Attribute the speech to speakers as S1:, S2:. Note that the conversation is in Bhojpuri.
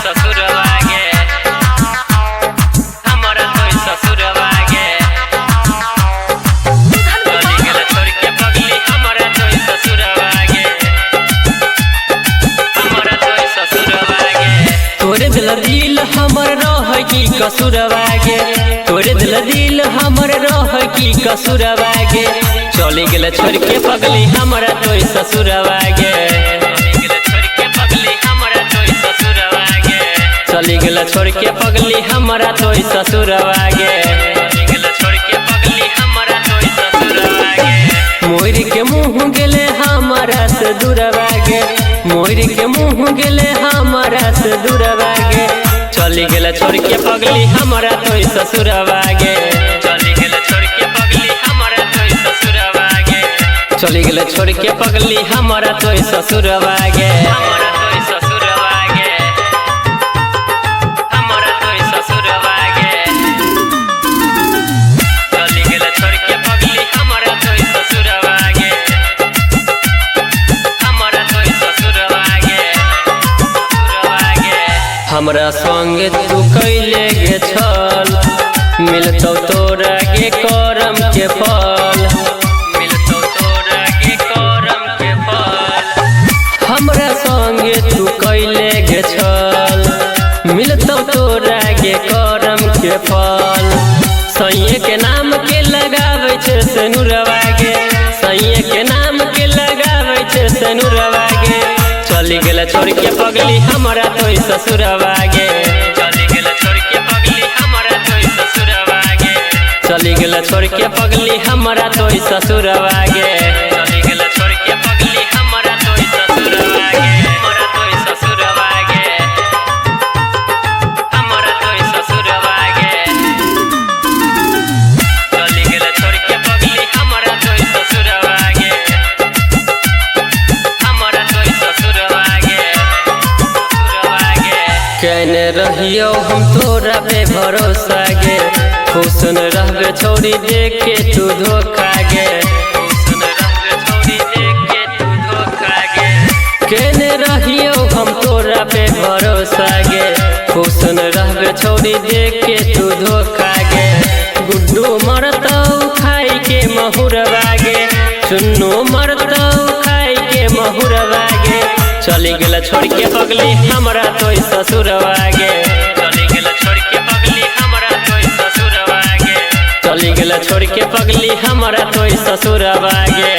S1: ससुरवा गे हमरा तोय ससुरवा गे चली गेल छोड़ के पगली हमरा तोय ससुरवा गे हमरा तोय ससुरवा गे तोरे दिल हमर रह की कसुरवा गे तोरे दिल हमर रह की कसुरवा गे चली गेल छोड़ के पगली हमरा तोय ससुरवा गे चली गेल छोड़ के पगली हमरा तोय ससुरवा गे मोर के मुँह गेले हमरा से दूरवा गे मोर के मुँह गेले हमरा से दूरवा गे चली गेल छोड़ के पगली हमरा तोय ससुरवा गे चली गेल छोड़ के पगली हमरा तोय ससुरवा गे चली गेल छोड़ के पगली हमरा तोय ससुरवा गे हमरा तोय ससुरवा गे हमरा तोय ससुरवा गे चली गेल छोड़ के पगली हमरा तोय ससुरवा गे हमरा तोय ससुरवा गे हमरा संग तू कैले गे छल मिलतौ तोरा गे करम के फल मिलतौ तोरा गे करम के फल हमरा संग तू कैले गे छल मिलतौ तोरा गे करम के फल सैये के नाम के लगाबै छै सनुरवा गे सैये के नाम के लगाबै छै सनुरवा गे चली गेल छोड़ के पगली हमरा तोय ससुरवा गे चली गेल छोड़ के पगली हमरा तोय ससुरवा गे चली गेल छोड़ के पगली हमरा तोय ससुरवा गे चली गेल छोड़ के पगली हमरा तोय ससुरवा गे हमरा तोय ससुरवा गे हमरा तोय ससुरवा गे चली गेल छोड़ के पगली हमरा तोय ससुरवा गे हमरा तोय ससुरवा गे कहने रहियो हम तोरा पे भरोसा गे खुश न रहबे छोड़ी देख के तू धोखा गे खुश न रहबे छोड़ी देख के तू धोखा गे कहने रहियो हम तोरा पे भरोसा गे खुश न रहबे छोड़ी देख के तू धोखा गे गुड्डू मरतौ खाई के महुरवा गे चुन्नू मरतौ खाई के महुरवा गे चली गेल छोड़ के पगली हमरा तोय ससुरवा गे चली गेल छोड़ के पगली हमरा तोय ससुरवा गे चली गेल छोड़ के पगली हमरा तोय ससुरवा गे।